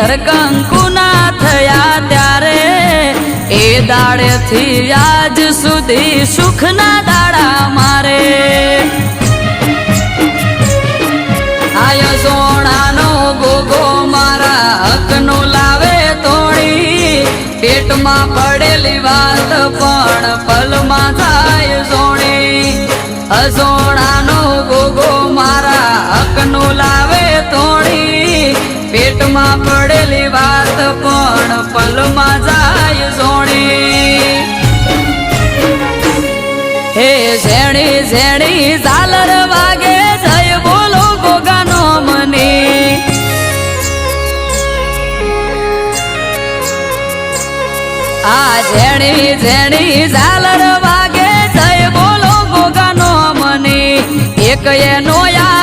ઘર કંકુના થયા ત્યારે એ દાડેથી આજ સુધી સુખના દાડા મારે આયો સોનાનો ગોગો મારા હકનો લાવે તોડી પેટમાં પડેલી વાત પણ પલમાં થાય સોણી સોનાનો ગોગો મારા હકનો લાવે તોડી પેટમાં પડેલી વાત પણ પલમાં જાય સોણી હે ઝેણી ઝેણી ઝાલર વાગે જય બોલો ગોગાનો મને આ ઝેણી ઝેણી ઝાલર વાગે જય બોલો ગોગાનો મને એક એનો યાર